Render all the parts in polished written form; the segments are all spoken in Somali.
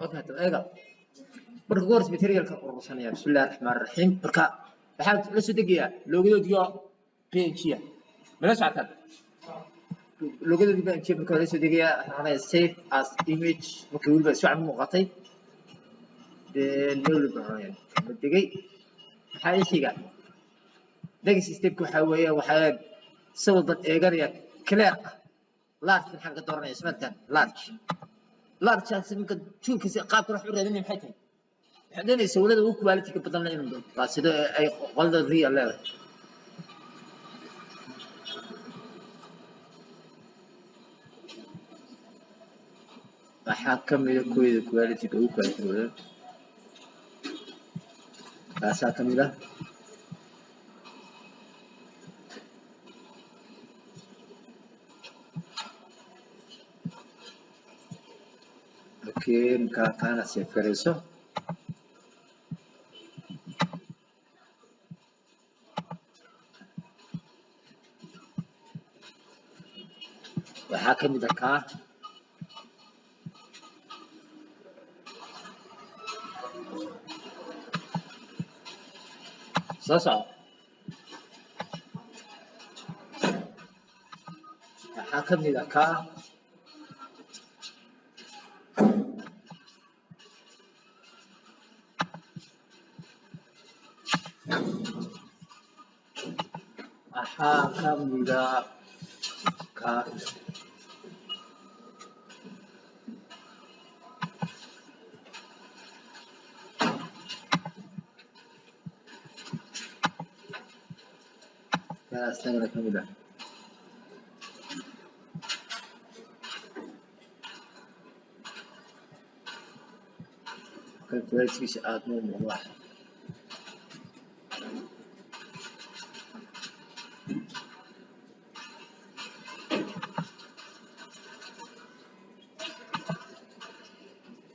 okay to eega marka goors materialka urursanaya bismillaahir rahmaanir rahiim marka waxaad la soo degayaa loogadoodiyo page mala socota loogadoodiyo page marka la soo degayaa waxaan save as image marka waliba si fiican muuqatay dawlad baan degay maxay xiga next step waxa weeye waxaa sawir dad eeganaya clear large maxaan ka dooranaya ismantan large asimka tuulkiisa qaabka wax u raadinay maxay tahay waxaan sawirada ugu quality ka badan leeyahay inuu waa sida ay qolada real leedahay waxaa ka mid ah kooyada quality ugu quality badan kaasaa ka mid ah okay kana save garayso waxaa ka mid ah kaa soo soco waxaa ka mid ah kaa waxaa ka mid ah kaa استغرق كمدة كنت رأيت ساعات مو موضوع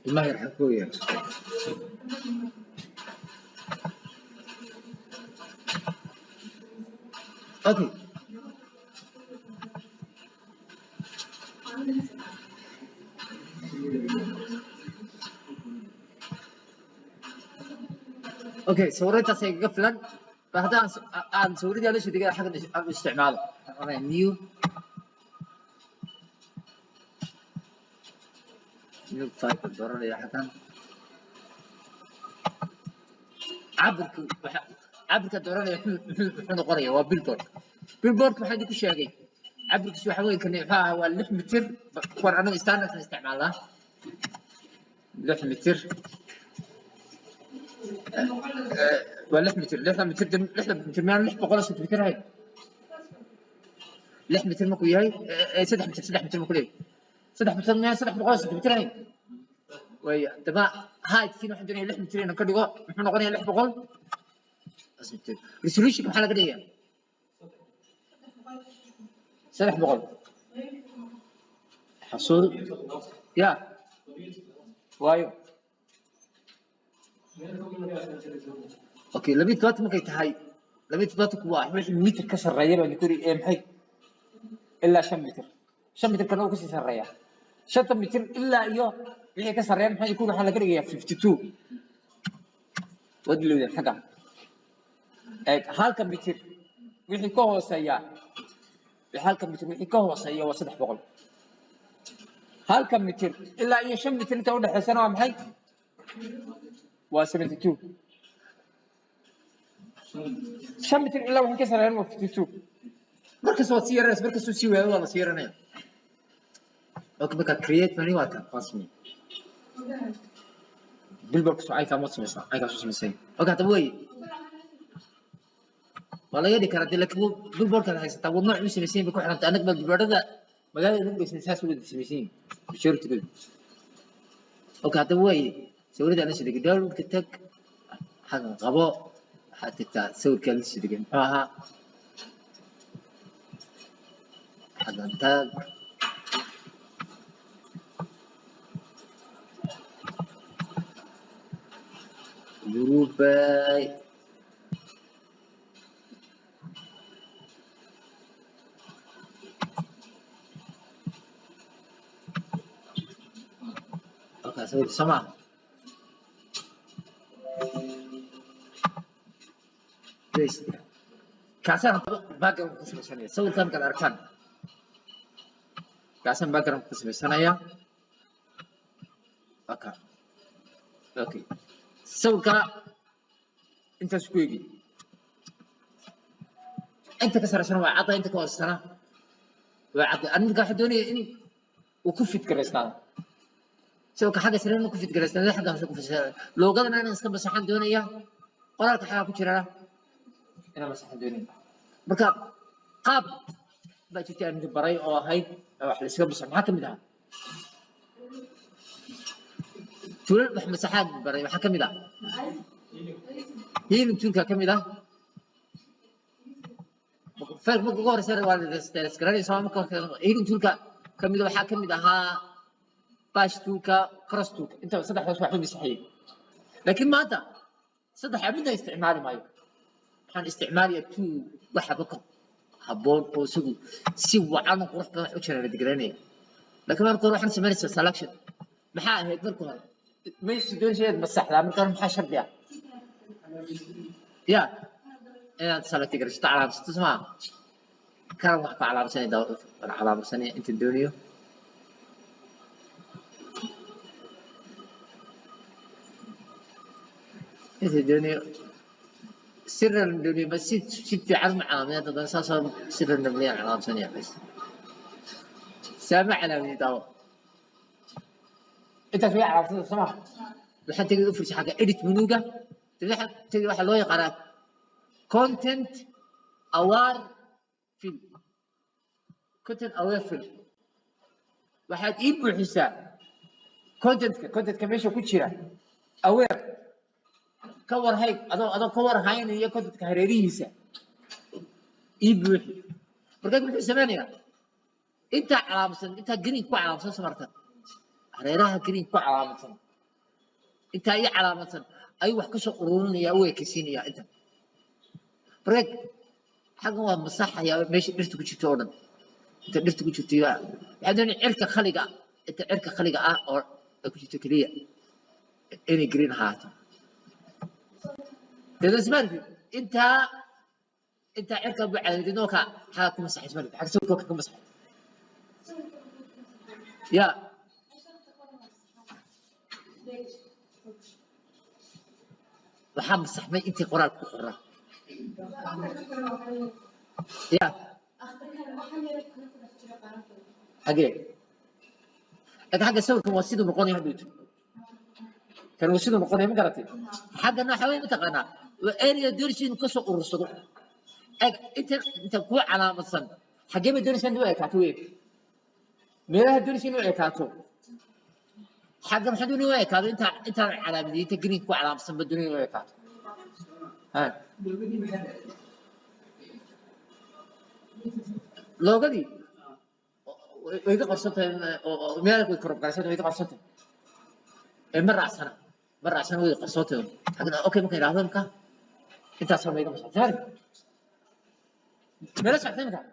ما يرحبويا اوكي اوكي صورتها سيقفلن فهذا عن صورتي ليش دقيقة حق استعماله انا نيو تايب الضروري يا حسن عبرك الضروري حنا قرية وبيلبورد بيلبورد waxaa idinku sheegay cabirkiisu waxa weeye kan waa 6 mitir war anagu standard isticmaalaa 6 mitir waa 6 mitir 6 mitir 6 mitir maan 600 mitir hay 6 mitir ma ku yahay 3 mitir 3 mitir ma ku leeyahay 3 mitir maan 300 mitir hay way daba height kiina waxaan doonaya 6 mitir inaan ka dhigo muxuu noqonayaa 600 mitir resolution maxaa laga dhigayaa 300 حصول يا وايو اوكي لبيت توات ما كيتهاي لبيت تواتك واحد مش متر كسر ريال اللي كوري ام حي الا 5 متر 5 متر كانوا كسر ريال 6 متر الا ايوه اللي كسر ريال maxay يكون waxa laga dhigaya 52 wadlooda xaga halka mitir wixii ka hooseeya halka mitir wixii ka hooseeya waa 300 halka mitir ilaa iyo 5 mitir inta u dhaxaysana waa maxay waa 72 5 mitir ilaa waxaan ka sareeyay waa 52 markaas waa sii yareys markaas uu sii weeyo waa la sii yaranaya okay marka create mani waa ka qasmi billboard soo ay ka mo sameeyay ay ka soo sameeyay okay hadaba way wala yadi kara dil laakiin billboard kan haysta waa nooc sameeyay ku xiranta anag bal billboardada magaalada ugu dhigsan saas u sameeyay bishirtiga okay hadaba way sawirada aan sidii download ka tag xagan qabo حتى تسوي كل شيء دقيقة معها حاجة تاج جروباي اوكي سوي سمع place كاسان background كسر سنة سوي كم كذا أركان كاسان background كسر سنة يا أوكي سوي كا أنت سكويجي أنت كسر سنة وعطى أنت كوس سنة وعطى أنا قاعد دوني إني وكفت كريستال سوي كحاجة سنة وكفت كريستال لا حاجة سوي كفت لو قدرنا أنا نسكب بس حد دوني يا قرأت حاجة كتيرة أنا بس حد دوني مركب قاب بجيت عند براي أو هاي أو أحد سكب بس محاكم ده تقول محمد سحاب براي محاكم ده هي من تلك كم ده فرق مقور سر والد استرسكراني سواء مكان هي من تلك كم ده محاكم ده ها باش تلك كرستوك أنت صدق بس واحد مسيحي لكن ماذا صدق عبده استعمال مايو كان استعمالي تو واحد بكر habboon oo isagu si wacan oo qurux badan wax u jiraa digranaya laakiin marka waxaan sameynaysaa selection maxaa ahayd marka hore meesha doonaysid masaxda marka maxaa shardi ah ya inaad select garaysto calaamad isma kan wax ka calaamsan dawr calaamsan inta doonayo inta doonayo سر الدنيا بس شفت علم عامية هذا أساسا سر النبلية على ثانية بس سامع على من داو أنت في على ثانية سمع لحد تيجي تفرش حاجة إديت منوجة تيجي واحد لو يقرأ content aware film content aware film واحد يبغى حساب content كمان شو كتيرة aware كور هيك أنا كور هاين هي كنت كهريريسة يبوحي بركات من الزمانية أنت علامة أنت جرين كوا علامة سمرتها هريراها جرين كوا علامة أنت أي علامة أي واحد كسر قرون يا أوي كسين يا أنت بركات حاجة هو مصحة يا ماشي درت كنت تورن أنت درت كنت تيا بعدين عرك خليقة أنت عرك خليقة أو كنت تكلية إني جرين هاتو إذا سمعت أنت اركب على دينوكا حاكم مسح سمعت حق سوق كم مسح يا وحام مسح ما أنت قرأ يا حقيقي هذا حاجة سوي كم وسيد مقوني هدوت كان وسيد مقوني ما قرأتي حاجة أنا حوالي متقنع وأريد درسين كسر الرصد أنت كوا على مصن حاجة درسين نوع كاتوين ميرا درسين نوع كاتو حاجة مش هدوني نوع كاتو أنت على بدي تجري كوا على مصن بدوني نوع كاتو ها لو قدي وإذا قصته ميرا كوي كرب قصته وإذا قصته مرة عشان وإذا قصته حقنا أوكي ممكن يراهم كا أنت أصلا وإذا قصته ثاني ميرا ساعتين كا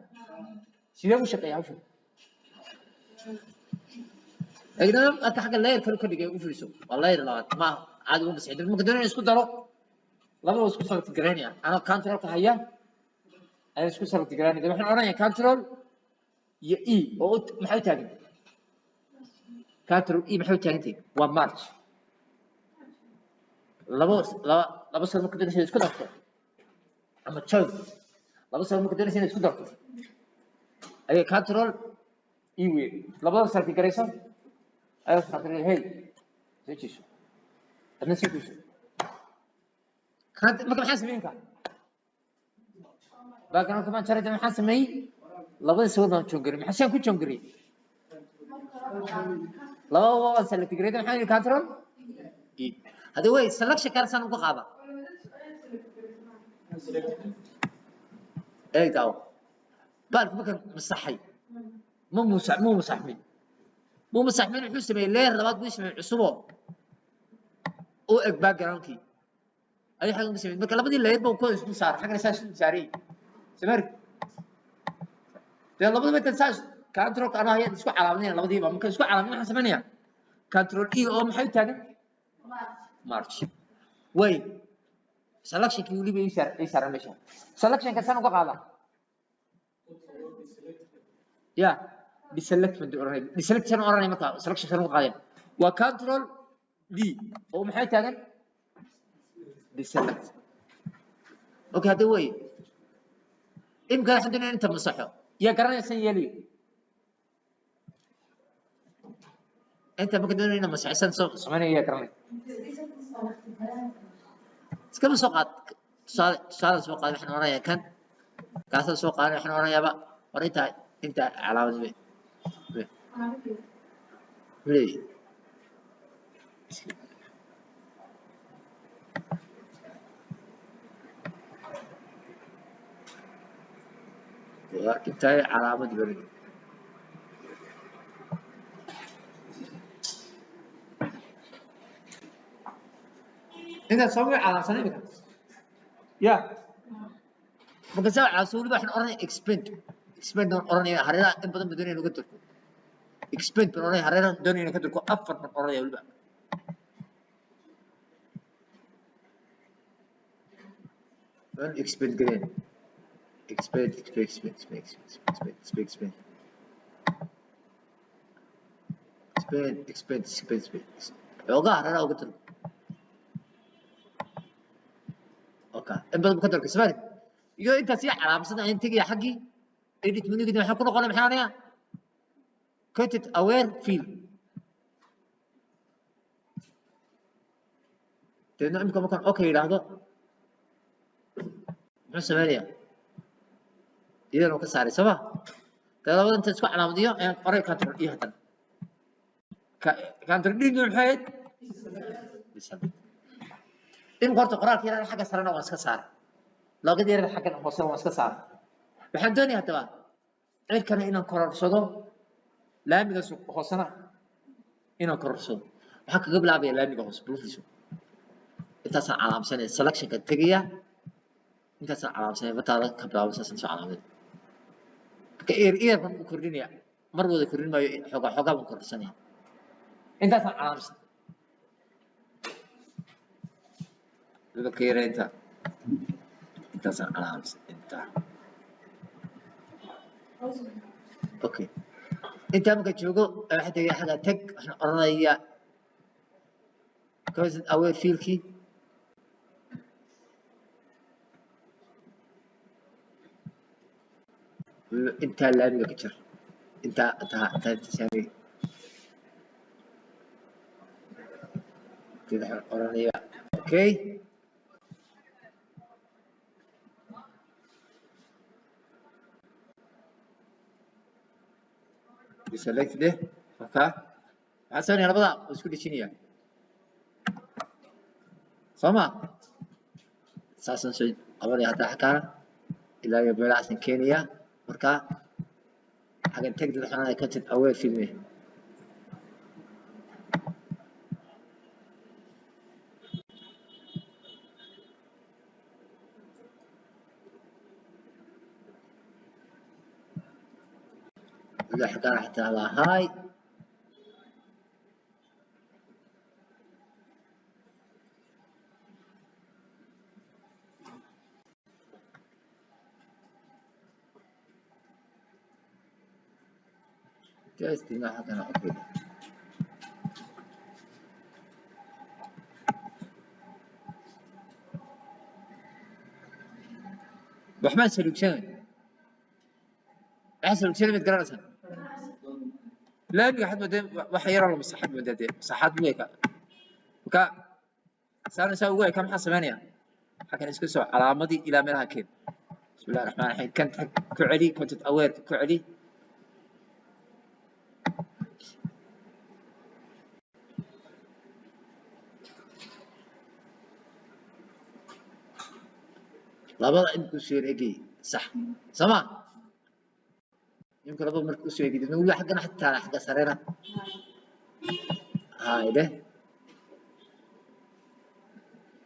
سيدا مش شقي عشان لكن أنت حق الله يركل كل جيء وفلسه والله يرلا ما عاد مو بسعيد ممكن دون يسكت دارو لا ما يسكت صارت تجراني أنا كانترول كهيا أنا يسكت صارت تجراني ده إحنا أنا كانترول يإي أو محل تاني كانترول إي محل تاني ومارش لا بس ممكن دون يسكت أكتر أما تشوف لا بس ممكن دون يسكت أكتر أي كانترول إيوي لا بس صارت تجريسون أيوة كانترول هاي زي شو أنا سويت شو كانت ما كان حاسس منك بقى أنا كمان شريت من حاسس مي لا بس سوينا شونغري ما حسين كنت شونغري لا هو سلكت جريد من حين كانترول هذا هو سلكش كارسان وقاعدة إيه داو بالك ما كان مصحي مو مسحمين وحنا سمي ليه الرباط بيش من عصبه أو باك جراوندكي أي حاجة مسمين ما كلامي اللي يبغى كويس مسار حاجة نساش مساري سمر يلا بدو بتنساش كانترول أنا هي تسوق علامين لا بدي ممكن تسوق علامين كانترول إي أو محل تاني مارش وين selection kii waliba ii saaran meesha selection ka san uga qaada ya deselect baan oranay deselect san oranay marka selection san uga qaadeen waa control D oo maxay taagan deselect okay hada way imka waxaan doonaa inta masaxo ya garanaysan yeeliyo انت ممكن تقول لنا مسحسن سمعني يا كرمي كم سوقات صار سوقات احنا ورايا كان كاس سوقات احنا ورايا بقى وريتها انت علامه بي ليه انت علامه بي انت تسوي على صنيعك يا ممكن تسوي على صوري احنا اورني اكسبند اورني هرينا ان بدن بدون انو كدركو اكسبند اورني هرينا دون انو كدركو افر من اورني ولبا اكسبند جرين اكسبند يوغا هرينا وكدركو اوكي ان بدن كدركو سمعت iyo inta si calaamsan in tagay xaqi edit menu gidi waxa ku noqonay maxaa anaya content aware field teena imka markaan okay yiraahdo muxuu sameeyaa iyadoo ka saaray sabab talabaad inta isku calaamadiyo aan qoray control iyo hadan control d maxay in qorto qoraalka yaraan xagga sarena waa iska saaray looga diiray xaggan hoose waa iska saar waxaan doonayaa hadaba cirkana inaan kororsado laamiga hoosena inaan kororsado waxa kaga bilaabaya laamiga hoose bulufiso intaas aan calaamsanay selection ka tagaya intaas aan calaamsanay batada ka bilaabay saasan soo calaamad ka eer baan ku kordhinaya mar wada kordhin maayo xogaa baan kordhinaya intaas aan calaamsan dadka ka yareynta intaas aan calaamsan inta okay inta marka joogo waxa tagay xaga tag waxaan oranaya content aware field-kii inta laamiga ka jir inta tashaami kida oranaya okay select ده okay عشان يلا بدا اسكو دشينيا سما ساسن شيء اولي هذا حكى الى يبلع عشان كينيا marka xagan tagdid waxaan ka tid away filmi إذا حكى حتى على هاي جايز ما حتى أنا أكيد بحمد سلوكشان أحسن سلوكشان متقررسن لا أني حد مدام وحيرا له مساحات مدادين مساحات ميكا وكا صار نسوي كم حصة ثمانية حكى نسكسو علامتي إلى منها كده بسم الله الرحمن الرحيم كنت كعلي كنت أوير كعلي labada in ku sheegay sax sama يمكن لابد مركز شوي جديد نقول حقنا حتى حق سريرة هاي ده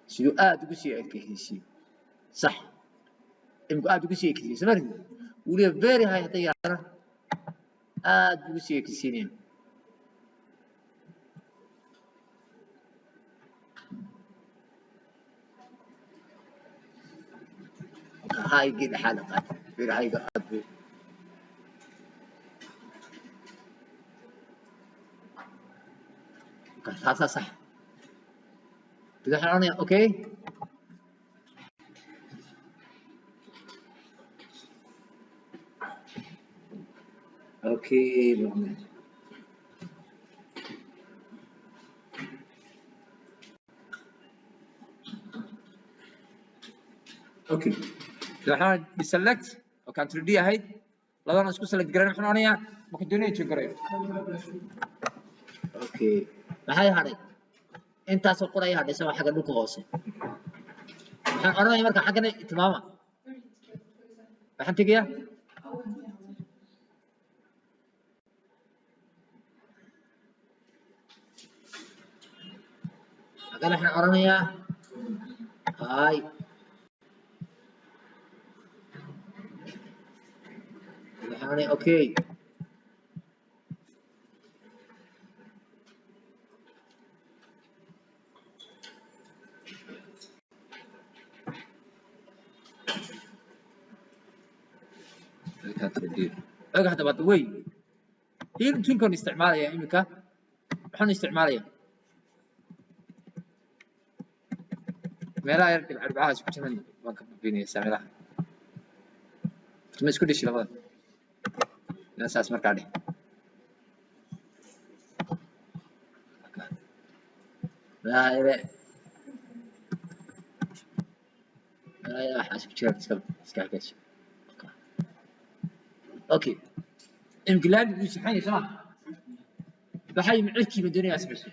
شو تقول شيء كهيسي صح يمكن تقول شيء كهيسي سمعني وليه فيري هاي طيارة تقول شيء كهيسي هاي قد حلقة في هاي قد هذا صح كده حراني اوكي اوكي اوكي waxaan select oo country d ahayd labadana isku select gareyn waxaan oranaya ma ka doonay inuu gareeyo okay maxay haday intaas oo qoray haday soo xaga dhulka hoose waxaan oranaya marka xagana tilmaama waxaan tagaya xagana waxaan oranaya hay waxaan okay اقعد هذا بطوي هي يمكن استعمالها يا إمك وحن استعمالها ما لا يركب أربعة سكتنا ما كان بيني استعملها ما سكتش لفظ الأساس مركادي لا لا لا حاسب شرط سكاكش اوكي انقلاب يسحني صراحه بحي معركي من الدنيا اسمع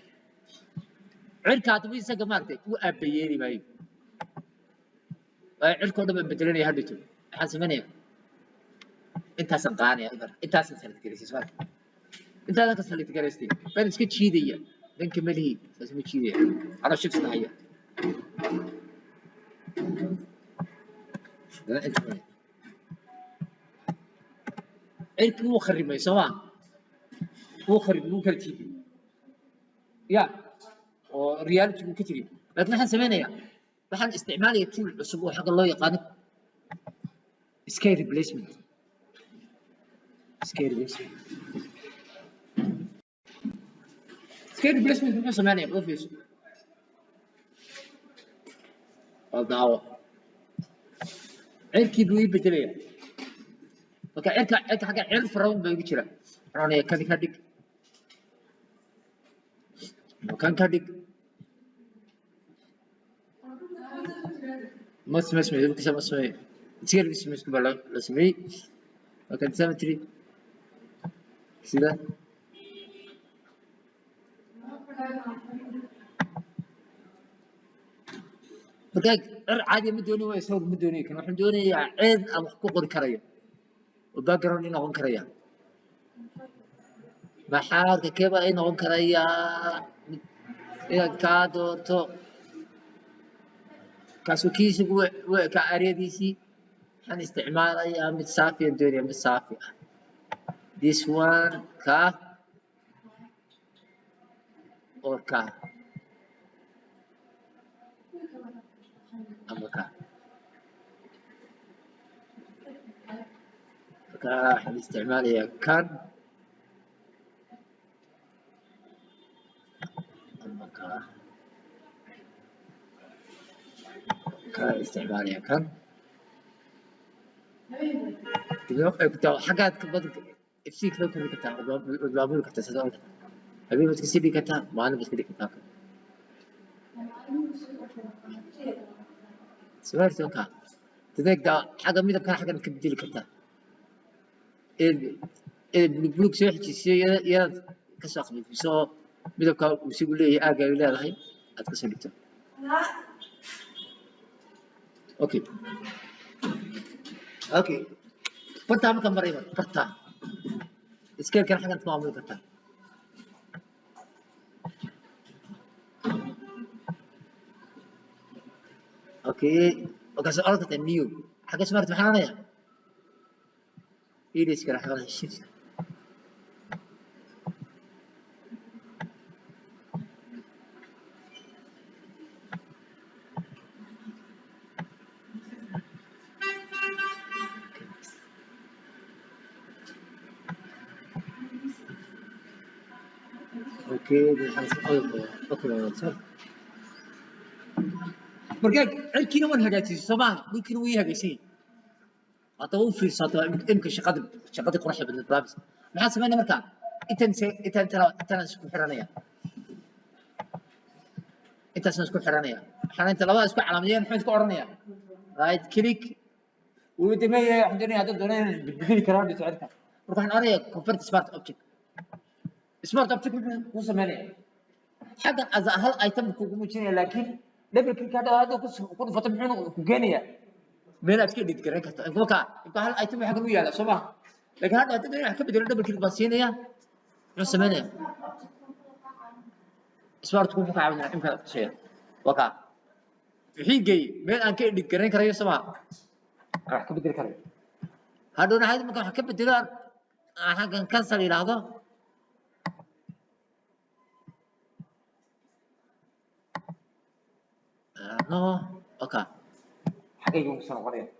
عركه طبي سقا مارتي وابييري باي عركه دبا بدلني هديتو حاسبني انت سنقاني اقدر انت سنت جلسي سؤال انت ذاك سنت جلستي بين اسكت شيديه بين كملي لازم تشيديه انا شفت هي لا انت عرك مو خربي سواء مو خرب مو كرتيبي يا وريالتي مو كتير لكن احنا سمينا waxaan isticmaalaya tool cusub oo xaq loo yaqaan scale replacement muxuu sameynaya office daawo cirkii buu bedelaya marka cirka xaga cil farawn bay ugu jiraan waxaan ka dhig kan ka dhig ما اسمه يبقى كذا ما اسمه تصير اسمه بلا اسمي وكان سمتري كذا فكاك عادي مدوني ويسوق مدوني كان waxaan doonayaa cid aan wax ku qori karayo oo background inuu noqon karaya maxaa ka keba inuu noqon karaya inaad ka doonto كاسوكيس وكأريديسي حن استعمال يا مت صافي الدنيا مت صافي this one كا or كا أما كا حن استعمال يا كان أما كا استعمالها كان كنت حاجات كبدك افسيك لو كنت كتاب بابول كنت سدال حبيبي بس كسيدي كتاب ما انا بس كده كتاب سمعت كا تذاك دا حاجه ميدا كان حاجه كبدي كتاب البلوك سوي حكي يا كساخني سو ميدا كا وسيقول لي اجا لهي اتكسلته اوكي فرتا ما كان مريض فرتا اسكيل كان حاجه تمام فرتا اوكي وكاس ارض النيو حاجه سمعت محانا ايه ليش كان حاجه الشيء اوكي اوكي markaa cirkiina waan hagaajisay Soomaa dhulkiina way hagaajisay hada uu fiirsato imka shaqada qurxi badan baabs maxaa sameynaa markaa intaan isku xiranaya intaas isku xiranaya waxaan inta labada isku calaamadiyeen maxaan isku oranaya right click uu dimeeyay waxaan doonaya hada doonayaan bedeli karaan socodka marka waxaan oranaya convert smart object ku sameynaya حاجة as a hal item kugu muujinaya laakiin double click hada ku dhufato muxuu ku geenaya meel aad ka dhig garan karto inta hal item waxa ku yaala Soomaa laakiin hada hadii wax ka bedelo double click baa siinaya muxuu sameynaya smart ku ka caawinaya imka shay waka wixii geey meel aan ka dhig garan karayo Soomaa wax ka bedeli karayo hadhoona hay'ad marka wax ka bedelo xagan cancel yiraahdo no okay حقيقي مصنع قريه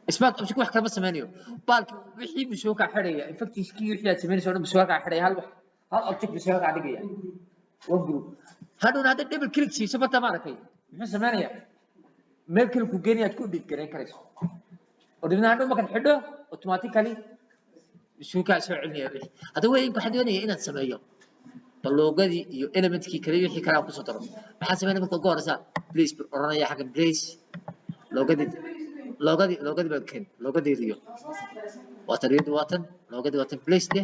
اسمات امشي wax kala sameeyo baalki wixii bisooka xiraya infectiski wixii aad sameynayso oo bisooka xiraya hal object bisooka dhigaya waa group hadhow hada double click siiso bata maarakay muxuu sameynaya meel kale ku geeniya aad ku dhig garan karayso oo dibna hadhow marka xidho automatically bisooka soo celinaya hada way in waxaan doonayaa inaad sameeyo loogadii iyo elementkii kale wixii kala ku soo daro maxaa sameynaa marka goorsa please oranaya xaga please loogadii baa keen loogadii riyo waatan please de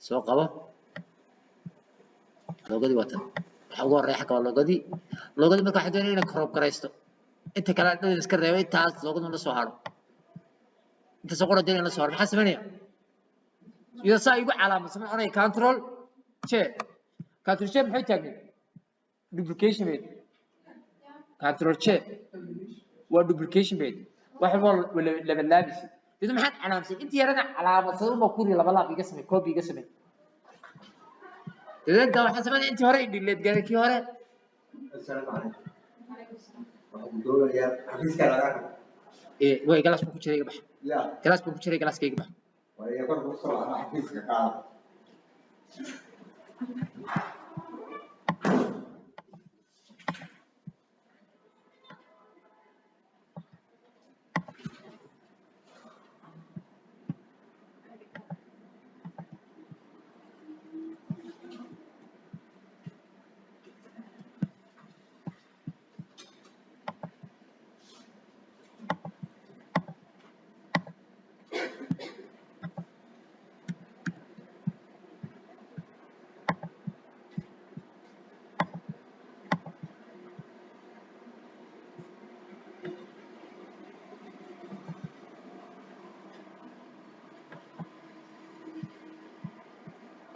soo qabo loogadii waatan waxa ugu horeeya xaga loogadii marka waxaan doonayaa inaan crop garaysto inta kale dad iska reebay taas loogaduna la soo haro inta soo qoradeena la soo haro maxaa sameynaa iyada saa igu calaamadsan oranaya control control C maxay taagay duplication bed control C waa duplication bed waxa laba laabis dad maxaan calaamsay intii yarada calaamadsan uma ku laba laab iga samee copy iga samee dadka waxa sameeyay intii hore delete garay kii hore assalaamu calaykum doonaya xafiiska laga way galas ku jiray gabax galas ku jiray galaskayga bax way kor ku soo xafiiska ka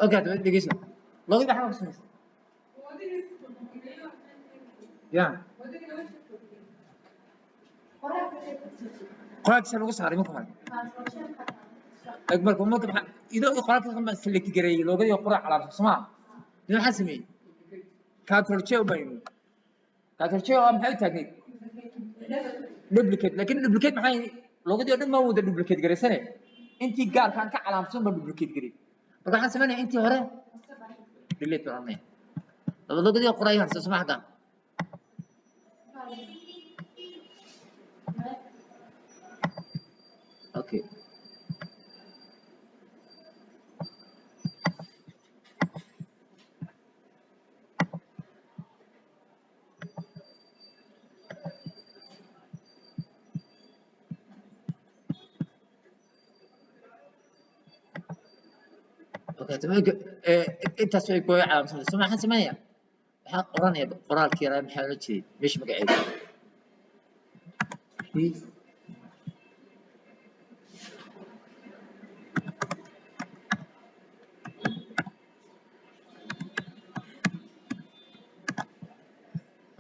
اوكي تبغى دقيقه لو كده حاجه بس يا قراءة سنة صار ممكن أكبر كم ممكن إذا قراءة كم سلكت جري لو كده يقرأ على سماع إذا حسمي كاتر شيء وبين كاتر شيء أهم حاجة تكنيك دبليكيت لكن دبليكيت معي لو كده يقدر ما هو ده دبليكيت جري سنة أنت قال كان كعلامة سمبل دبليكيت جري marka waxaan sameeynaa intii hore delete oranay labadooda qorayaan soo maxda okay intaas way ku caalamsan soo maxaan sameeyaa waxaan qoranayaa qoraalkii yaraa maxaa la jeeday meesha magaceeda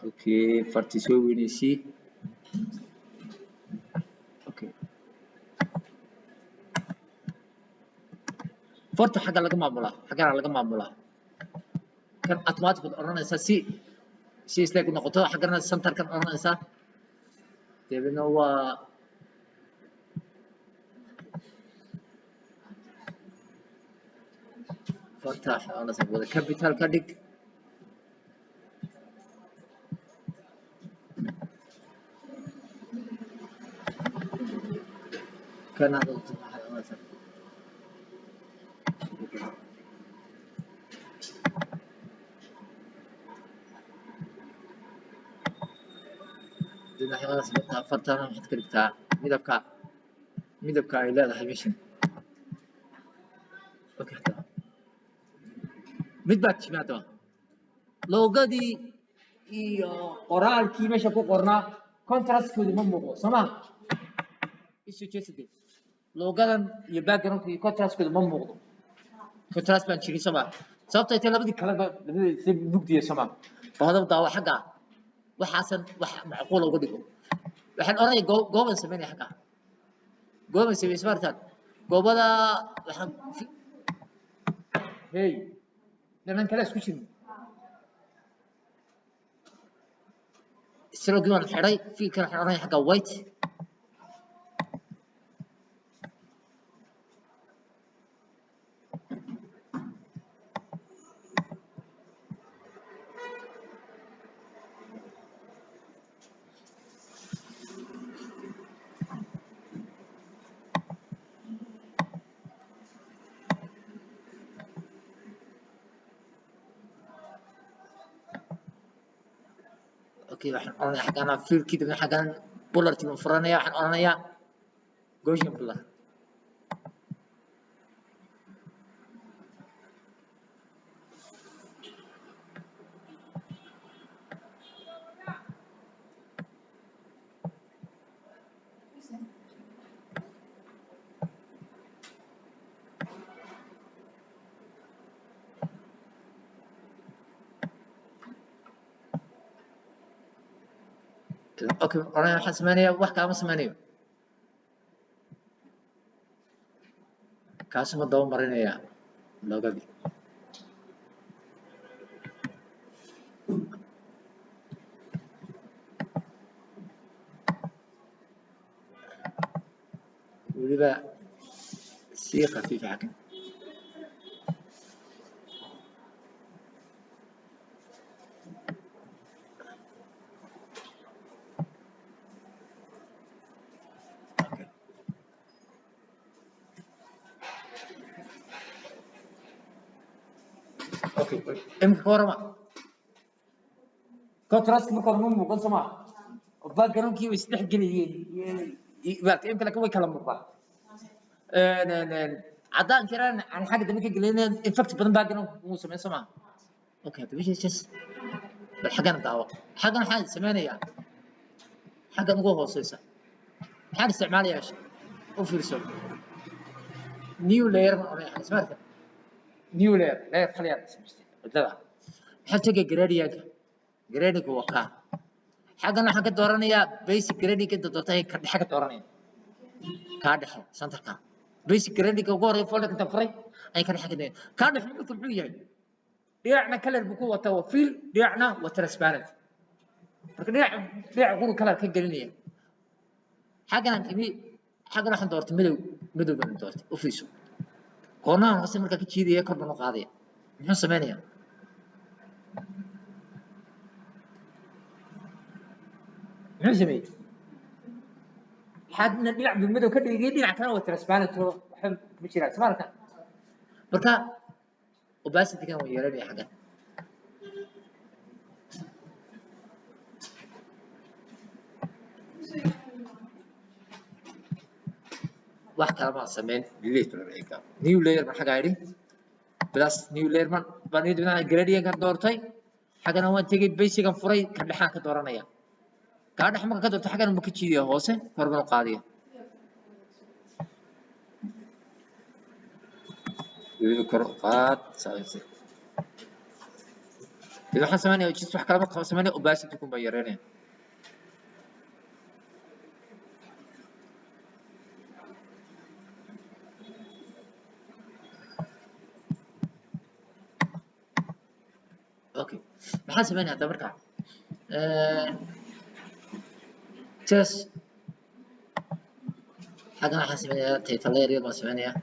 okay farti soo weynaysi فرت حاجة لقى معمولة حاجة لقى معمولة كان أوتوماتيك أورنا سي إسلاك نقطة حاجة السنتر كان أورنا إنسان تبينه هو فتح أنا سأقول كابيتال كدك كان هذا مثلا دي ناحية أنا سبتها فتح أنا محط كدكتها midabka ay leedahay meeshan okay mid baad timaado loogadii iyo qoraalkii meesha ku qornaa contrastkoodu ma muuqdo soma isu jeesade loogadan iyo backgroundka iyo contrastkoodu ma muuqdo contrast baan jirin soma sababtoo ay tahay labadii kale labadii mugdiya soma baadab daawa xagga waxaasan wax macquul uga dhigo waxaan oranay gooban sameynay xagga gooban sameeyay smartan goobada waxaan hey niman kale isku jirin stroke waan xiray fiilkan waxaan oranay xagga white اوكي waxaan oranay xagana fiilkii xagan bullet ma furanaya waxaan oranayaa Gaussian blur اوكي انا waxaan sameeynaa wax kaama sameeyo kaas ma daba marinaya loogadii waliba si khafiif xakan imka warama contrast marka ma muuqan sama backgroundkii way isdhex geliyeen baad imka la way kala muuqdaan cadaan jiraan aan xagga dambe ka gelineen effect badan background uu sameeyo sama okay this is just bal xaggan daawo xaggan waxaan sameeynaya xaggan ugu hooseysa waxaan isticmaalayaa u fiirso new layer ma oranay ismarka new layer kaliya wadada waxaan tagay gradient waa xaggan waxaan ka dooranayaa basic gradient inta doortay ka dhexe ka dooranaya ka dhexe centerka basic gradient ugu horeeyo folder ka furay ay ka dhexe ka dooranaya ka dhexe muxuu yahay dhinacna color buu ku wataa waa fill dhinacna waa transparent marka dhinac quru color ka gelinaya xaggan waxaan doortay madow baan doortay u fiirso koornaha hoose marka ka jiidaya kor baan u qaadaya muxuu sameeyaa muxuu sameeyay xadna dhinac madow ka dhigay dhinac kale waa transparent waxa ma jiraan smarka marka opacity kan waa yeelanaya xaggan wax kale ma sameyn delete laga new layer ma xagaa yiri plus new layer man baan idin gradient ka doortay xagana waan tagay basic kan furay ka dhaxan ka dooranaya ka dhax marka ka doorto xagana ma ka jiidiyo hoose korban qaadiyo iyo kor qaad saayse إذا حنا سمعني جيت wax kala ma qabo samaynay opacity ku bayareynay okay maxaa samaynay hadda marka just xagana waxaan sameeyaa title area ma sameeyaa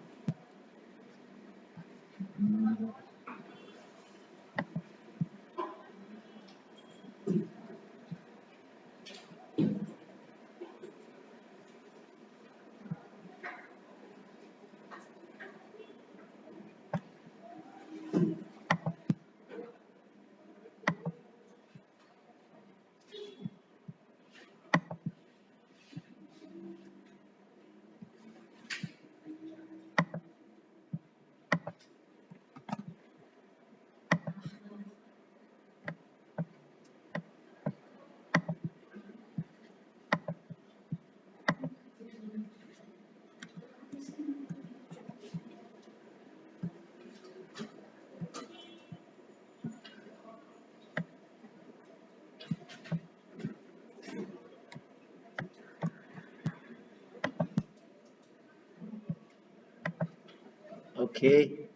okay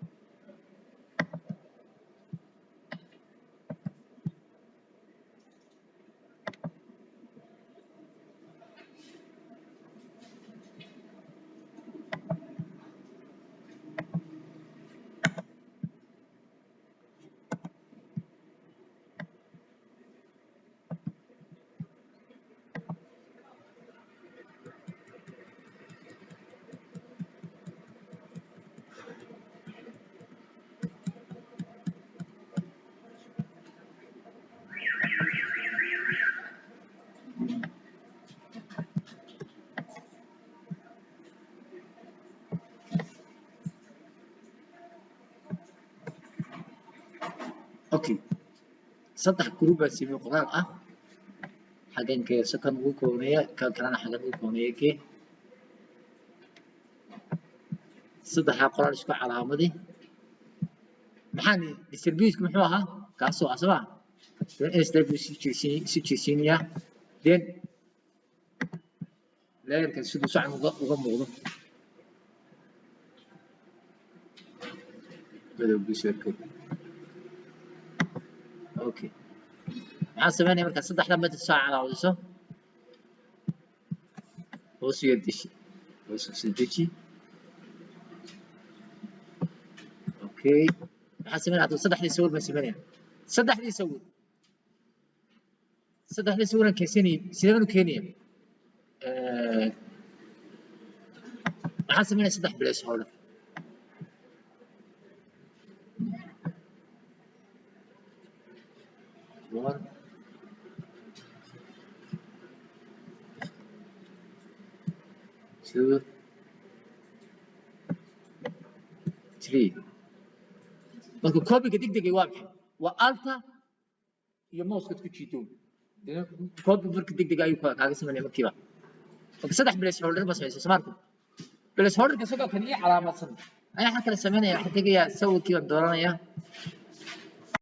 okay saddex group baa simi qoraal ah xagan ka sakan ugu koobnaya ka kalena xagan ugu koobnaya ke saddexa qoraal isku calaamadi maxaan distribution muxuu ahaa kaasoo asaba si jeesiniya then layerka siduu sacan uga muuqdo madowgiisu cirkay okay maxaan sameynaya markaa saddexda mid soo calaamadiso hoos u yardeshi hoos u sii deji okay maxaan sameynaya hadduu saddexdii sawir baan sameynaya saddexdii sawiran keensanayay sidee baan u keenaya maxaan sameynaya saddex bileys hore one two three marka copyga degdega waa maxay waa alta iyo mouse-ka ku jiito copy marka degdega ayuu kaaga sameynaya markiiba marka saddex bileys holder ba sameysay smartphone bileys holderka isagoo kan ii calaamadsan ayaa waxa kala sameynaya waxa tegayaa sawirkii baan dooranaya